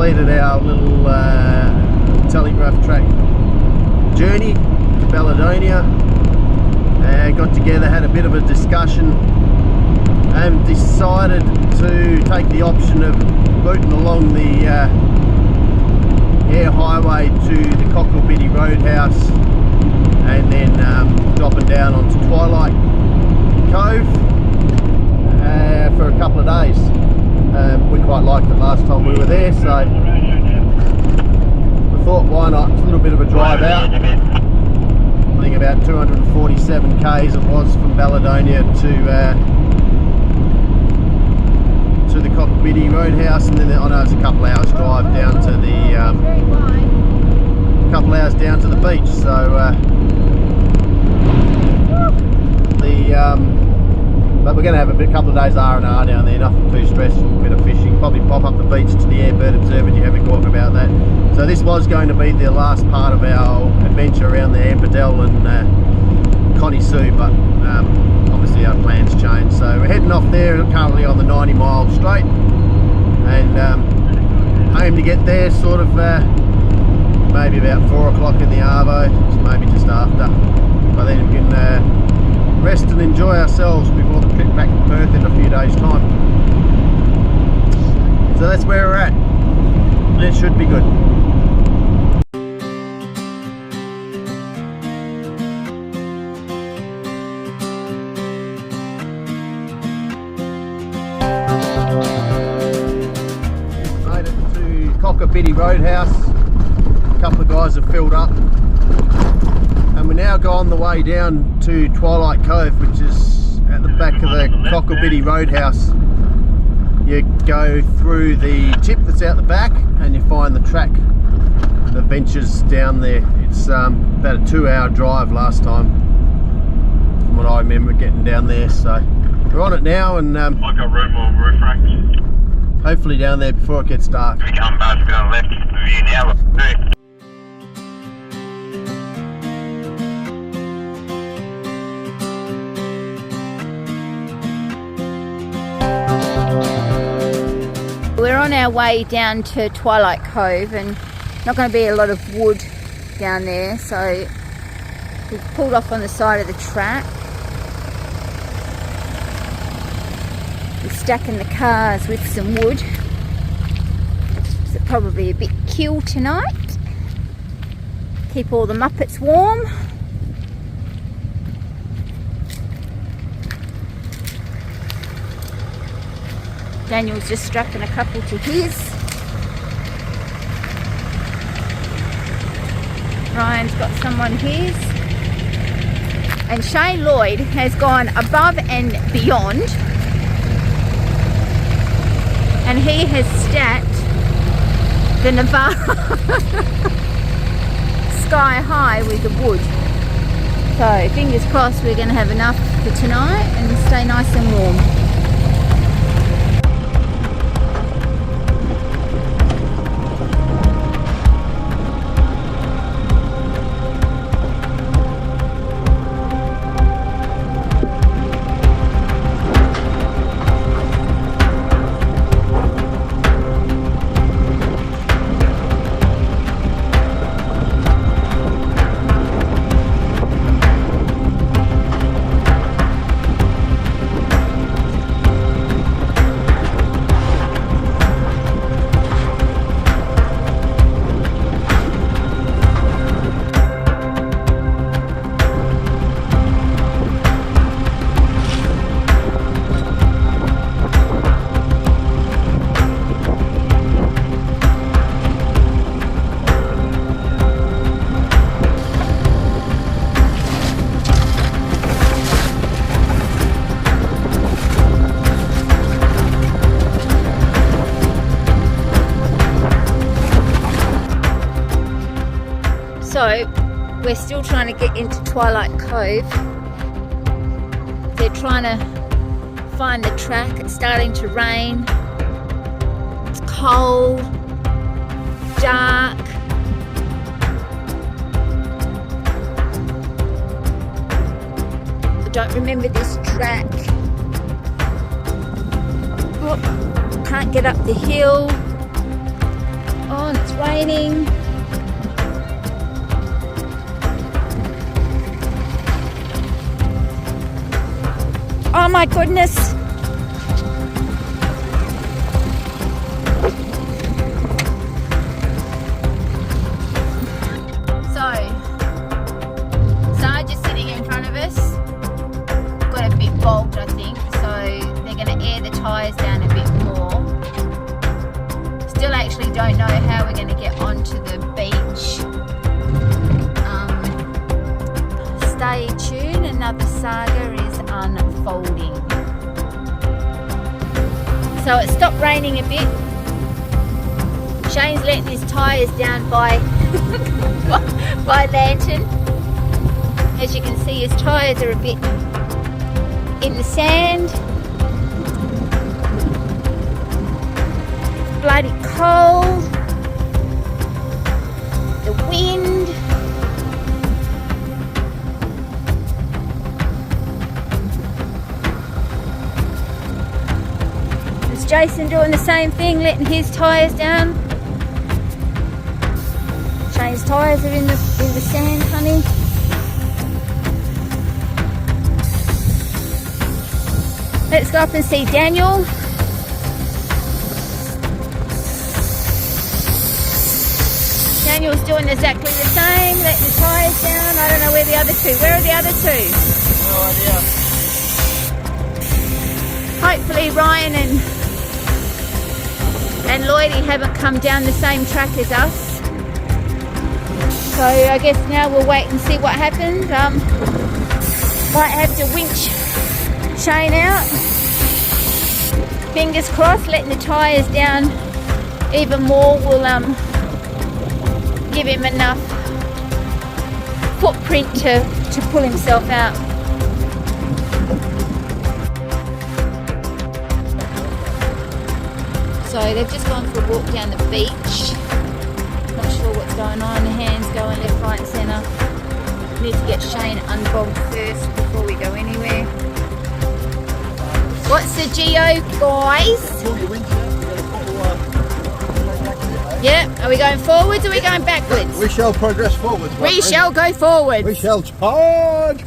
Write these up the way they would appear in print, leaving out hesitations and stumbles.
completed our little telegraph track journey to Baladonia. Got together, had a bit of a discussion, and decided to take the option of booting along the air highway to the Cocklebiddy Roadhouse, and then dropping down onto Twilight Cove for a couple of days. We quite liked it last time we were there, so we thought, why not? It's a little bit of a drive out. I think about 247 k's it was from Baladonia to the Cocklebiddy Roadhouse, and then I know it's a couple hours drive down to the beach. So but we're going to have a couple of days R&R down there, nothing too stressful, a bit of fishing, probably pop up the beach to the Airbird Observatory, have a walk about that. So this was going to be the last part of our adventure around the Ampadel and Connie Sue, but obviously our plans changed. So we're heading off there, currently on the 90 mile straight, and aim to get there sort of maybe about 4 o'clock in the arvo, maybe just after. But then we can rest and enjoy ourselves before the trip back to Perth in a few days' time. So that's where we're at. It should be good. Made it to Cocklebiddy Roadhouse. A couple of guys have filled up. And we now go on the way down to Twilight Cove, which is at the back of the Cocklebiddy Roadhouse. You go through the tip that's out the back and you find the track that ventures down there. It's about a 2-hour drive last time, from what I remember getting down there. So we're on it now, and I got room on roof racks. hopefully down there before it gets dark. We come back to the left view now. We're on our way down to Twilight Cove, and not going to be a lot of wood down there, so we've pulled off on the side of the track. We're stacking the cars with some wood. It's probably a bit chill tonight. Keep all the Muppets warm. Daniel's just strapping a couple to his. Ryan's got some on his. And Shane Lloyd has gone above and beyond. And he has stacked the Nevada sky high with the wood. So fingers crossed we're going to have enough for tonight and stay nice and warm. So we're still trying to get into Twilight Cove. They're trying to find the track. It's starting to rain. It's cold, dark. I don't remember this track. Oh, can't get up the hill. on, it's raining. Oh my goodness. So, Sarge is sitting in front of us. Got a bit bogged, I think, so they're going to air the tyres down a bit more. Still actually don't know how we're going to get onto the beach. Stay tuned, another saga is unfolding. So it stopped raining a bit. Shane's letting his tyres down by lantern. As you can see, his tyres are a bit in the sand. It's bloody cold. The wind. Is Jason doing the same thing, letting his tyres down? Shane's tyres are in the sand, honey. Let's go up and see Daniel. Daniel's doing exactly the same, letting the tyres down. I don't know where the other two. Where are the other two? No idea. Hopefully Ryan and Lloydie haven't come down the same track as us. So I guess now we'll wait and see what happens. Might have to winch Shane out. Fingers crossed, letting the tyres down even more will give him enough footprint to pull himself out. So they've just gone for a walk down the beach. Not sure what's going on. The hands going left, right and centre. Need to get Shane unbogged first before we go anywhere. What's the geo, guys? Yeah, are we going forwards or are we going backwards? We shall progress forwards. We shall go forwards. We shall charge.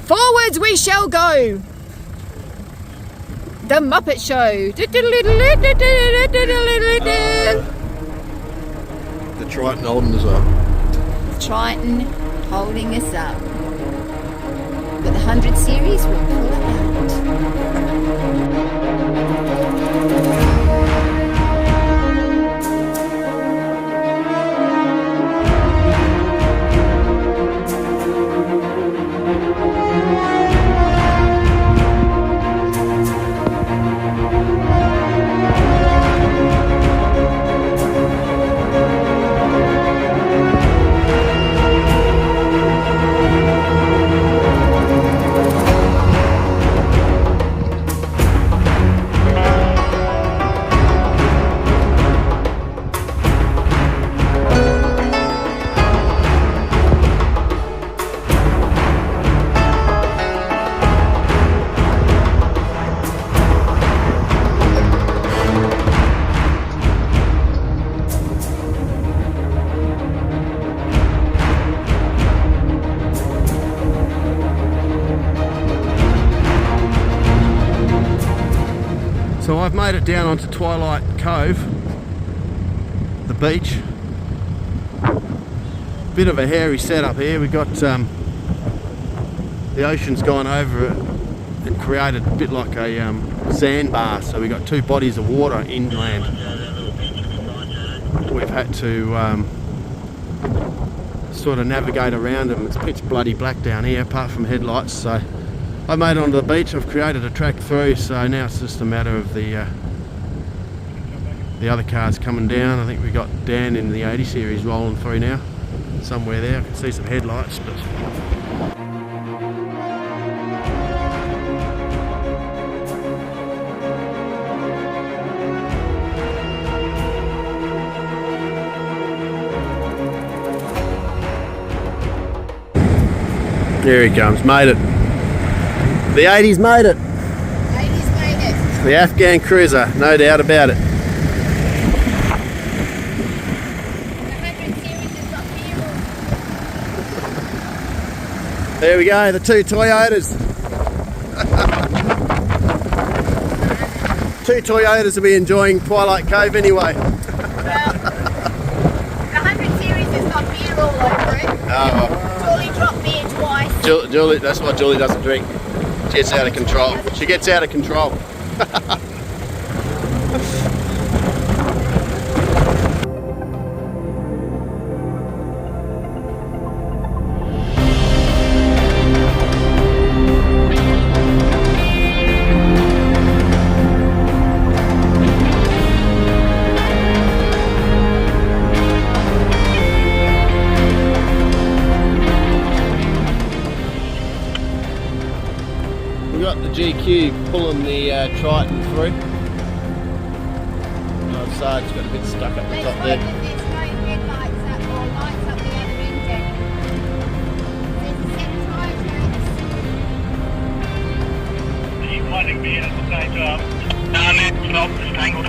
Forwards we shall go. The Muppet Show. The Triton holding us up. Triton holding us up. But the 100 series will pull it out. So I've made it down onto Twilight Cove, the beach. Bit of a hairy setup here. We got the ocean's gone over it and created a bit like a sandbar. So we got two bodies of water inland. We've had to sort of navigate around them. It's pitch bloody black down here, apart from headlights. So I made it onto the beach. I've created a track through, so now it's just a matter of the other cars coming down. I think we got Dan in the 80 series rolling through now, somewhere there. I can see some headlights, but there he comes, made it. The 80s made it. 80s made it. The Afghan cruiser, no doubt about it. There we go, the two Toyotas. Two Toyotas will be enjoying Twilight Cove anyway. Well, the 100 series has got beer all over it. Oh, Julie dropped beer twice. Julie, that's why Julie doesn't drink. She gets out of control. She gets out of control. We got the GQ pulling the Triton through. Oh, Sarge's got a bit stuck up the Let's top hope there. that there's no headlights up or lights up the other end deck. There's a set tyre tracks. Are you finding me in at the same time? No, it's not. It's tangled.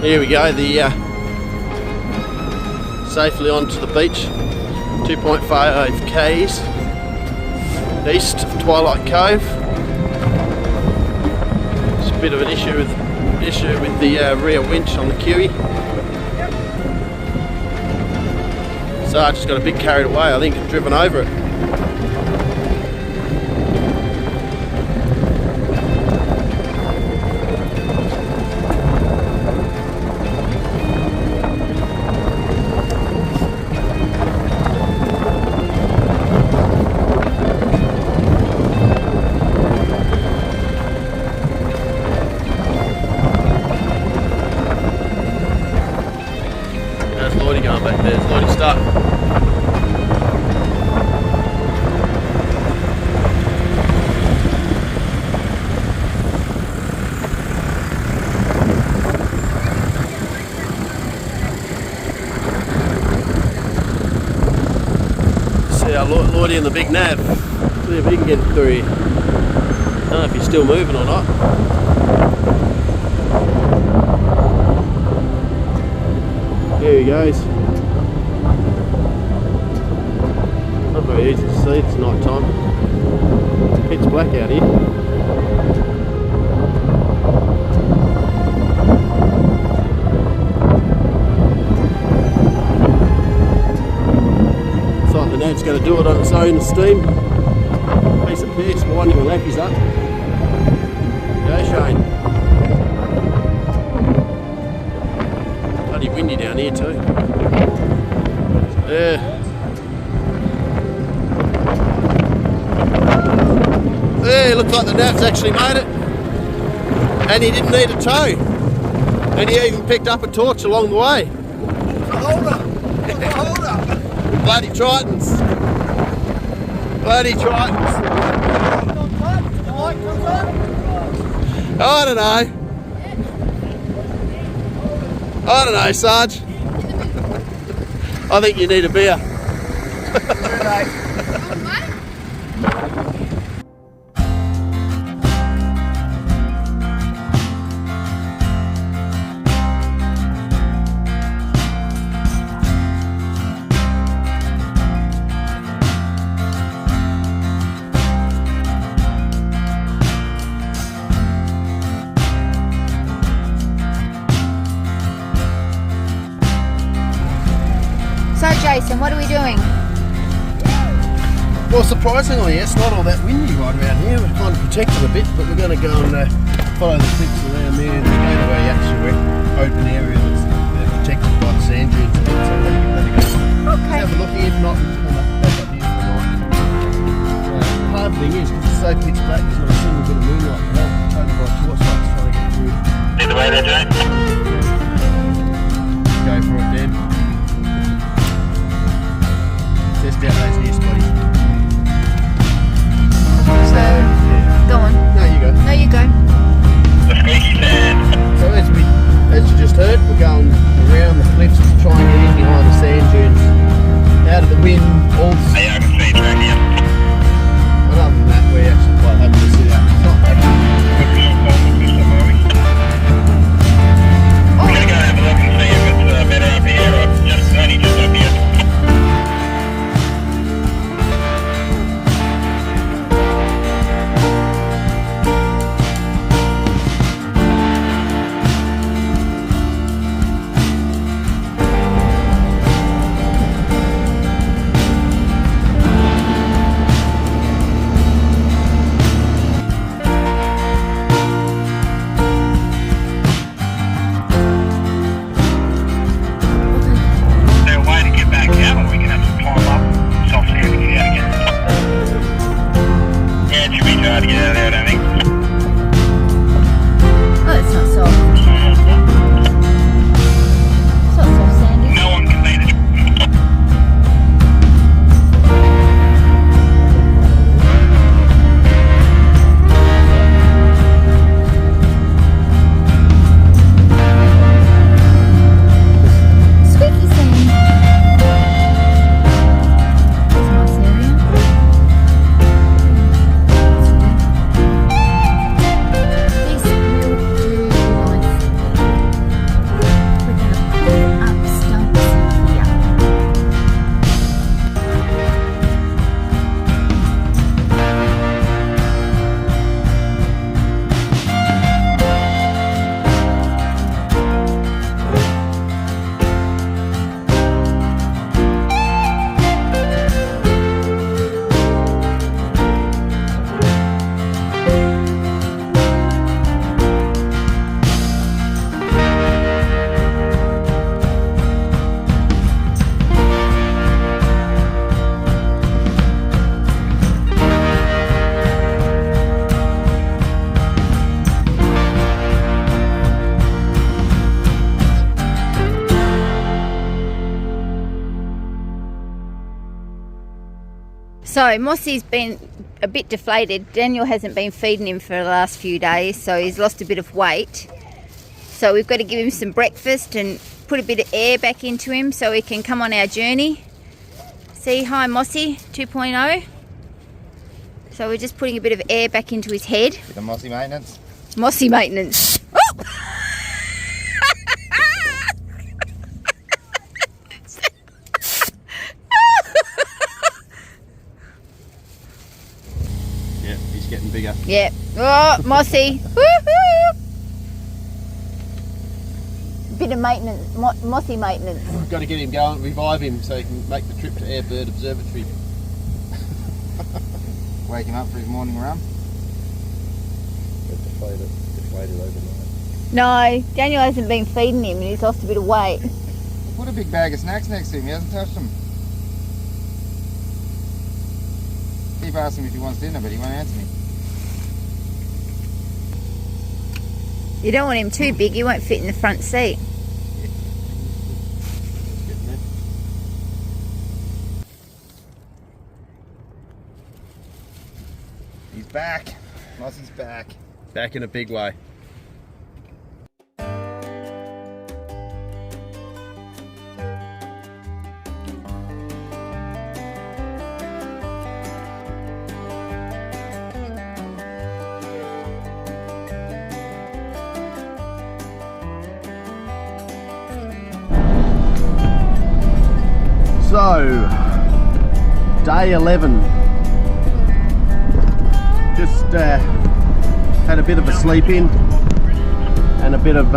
Here we go, the safely onto the beach, 2.5 k's east of Twilight Cove. It's a bit of an issue with the rear winch on the Kiwi. Sarge just got a bit carried away, I think, and driven over it. There's Lloydie going back there, there's Lloydie stuck. See our Lloydie and the big nav. See if he can get it through here. Don't know if he's still moving or not. There he goes. Not very easy to see, it's night time. Pitch black out here. Looks like the nav's going to do it on its own steam. Piece of piss, winding the lappies up. Go Shane. Bloody windy down here too. Yeah. There, looks like the nav's actually made it. And he didn't need a tow. And he even picked up a torch along the way. Bloody Tritons. Bloody Tritons. I don't know. I don't know, Sarge. I think you need a beer. So Jason, what are we doing? Well, surprisingly, it's not all that windy right around here. We're kind of protected a bit, but we're going to go and follow the cliffs around there and go to a actual open area that's protected by the sand dunes. So we'll let it go. Okay. Have a look here. If not, we'll come back up here for the night. The hard thing is, because it's so pitch black, there's not a single bit of moonlight. Only by torchlights trying to get through. See the way they're doing? Go for it then. Test out those ears, buddy. So, go on. No, you go. No, you go. The squeaky sand. So as you just heard, we're going So Mossy's been a bit deflated. Daniel hasn't been feeding him for the last few days, so he's lost a bit of weight. So we've got to give him some breakfast and put a bit of air back into him so he can come on our journey. See, hi Mossy 2.0. So we're just putting a bit of air back into his head. The mossy maintenance. Mossy maintenance. Oh! Yeah, he's getting bigger. Yeah. Oh, Mossy. Woohoo! Bit of maintenance, Mossy maintenance. We've got to get him going, revive him so he can make the trip to Airbird Observatory. Wake him up for his morning run. Deflated overnight. No, Daniel hasn't been feeding him and he's lost a bit of weight. Put a big bag of snacks next to him. He hasn't touched them. Keep asking him if he wants dinner, but he won't answer me. You don't want him too big, he won't fit in the front seat. Getting there. He's back. Mossy's back. Back in a big way. So, day 11. Just had a bit of a sleep in and a bit of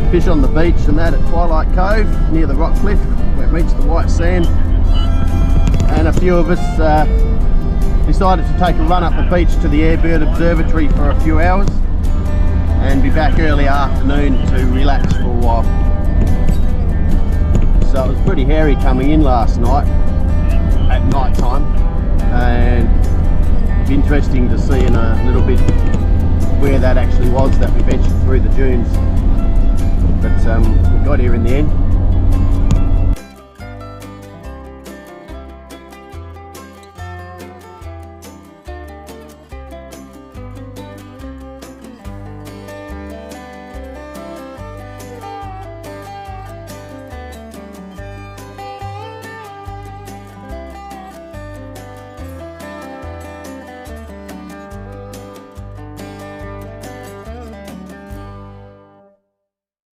fish on the beach and that at Twilight Cove near the rock cliff where it meets the white sand. And a few of us decided to take a run up the beach to the Airbird Observatory for a few hours and be back early afternoon to relax for a while. So it was pretty hairy coming in last night at night time, and interesting to see in a little bit where that actually was that we ventured through the dunes, but we got here in the end.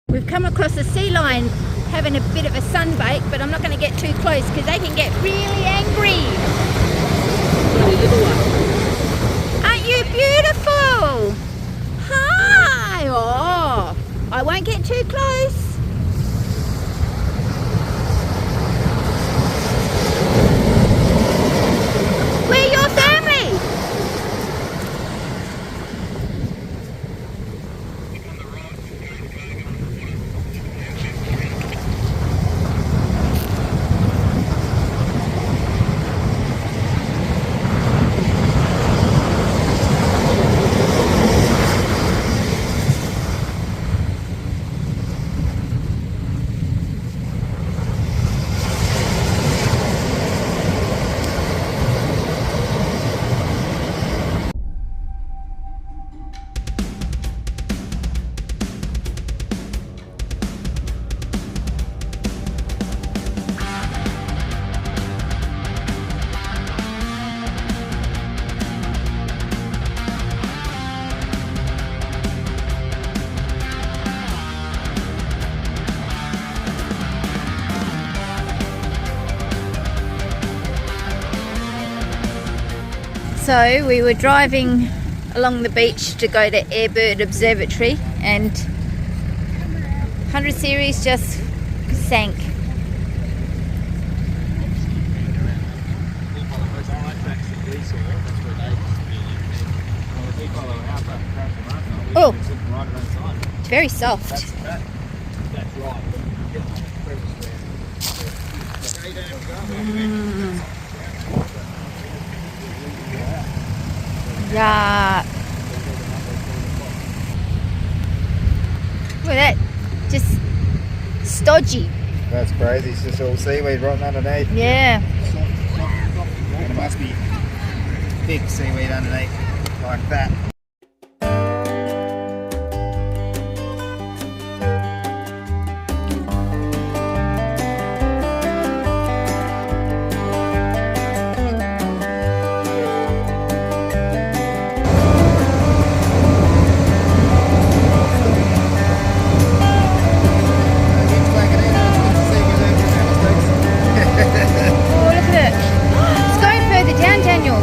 We've come across a sea lion having a bit of a sunbake, but I'm not going to get too close because they can get really angry. Aren't you beautiful? Hi! Oh, I won't get too close. We're your family. So we were driving along the beach to go to Airbird Observatory and 100 series just sank. Oh, it's very soft. Yeah. Look at that. Just stodgy. That's crazy. It's just all seaweed rotting underneath. Yeah. Get him Must be thick seaweed underneath, like that. Oh, look at it. It's going further down, Daniel.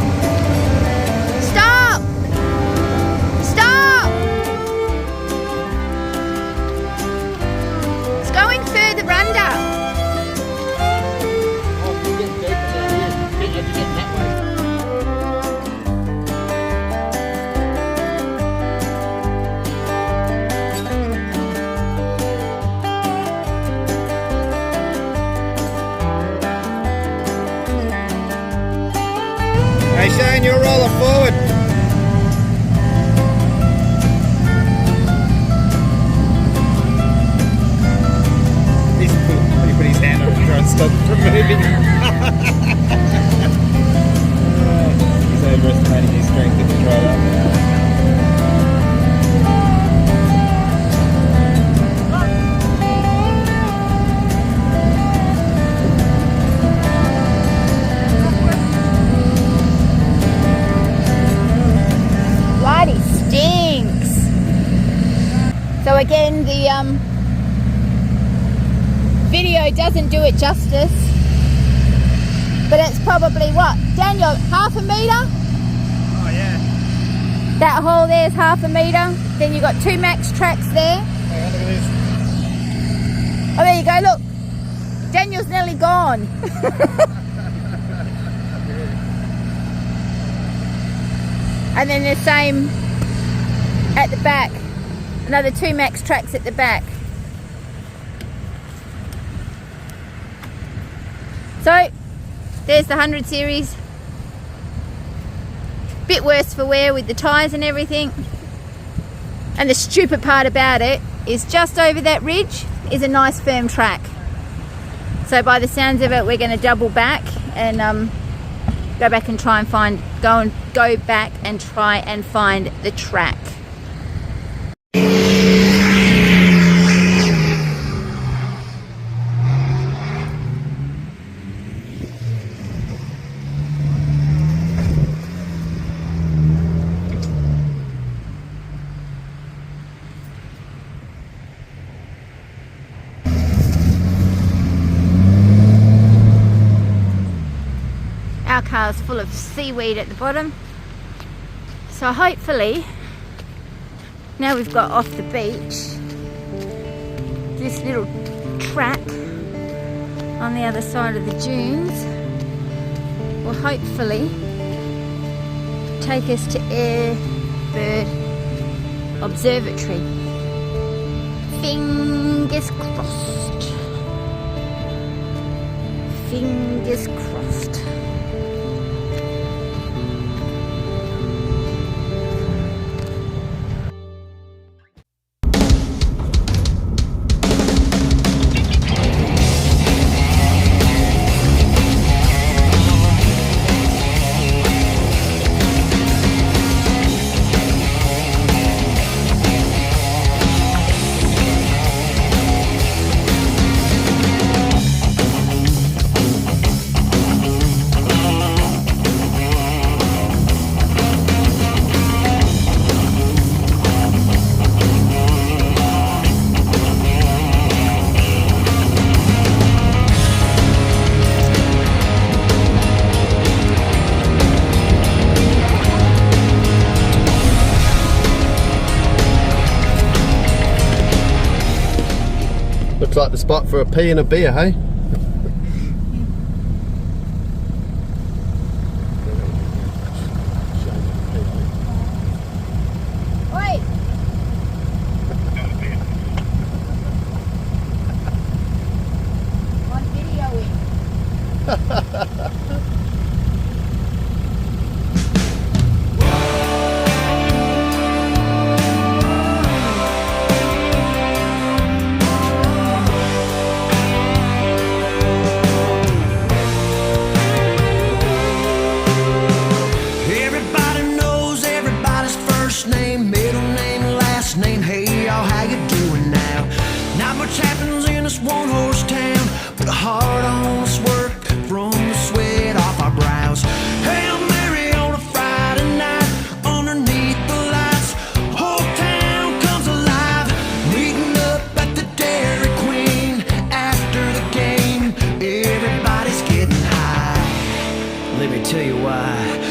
Stop! Stop! It's going further under. Hey Shane, you're rolling forward. He's put his hand up to try and stop it from moving. He's overestimating his strength to control that. Bloody stinks. So again, the video doesn't do it justice, but it's probably what, Daniel, half a metre? Oh yeah. That hole there is half a metre. Then you've got 2 max tracks there. Hang on, look at this. Oh, there you go, look. Daniel's nearly gone. And then the same at the back. Another 2 max tracks at the back. So, there's the 100 series. Bit worse for wear with the tyres and everything. And the stupid part about it is just over that ridge is a nice firm track. So by the sounds of it, we're going to double back and go back and try and find, go back and try and find the track. Our car's full of seaweed at the bottom, so hopefully now we've got off the beach this little track on the other side of the dunes will hopefully take us to EYRE Bird Observatory. Fingers crossed. Fingers crossed. Looks like the spot for a pee and a beer, hey? Oi! On videoing. the hard honest work from the sweat off our brows. Hail Mary on a Friday night underneath the lights. Whole town comes alive, meeting up at the Dairy Queen after the game. Everybody's getting high. Let me tell you why.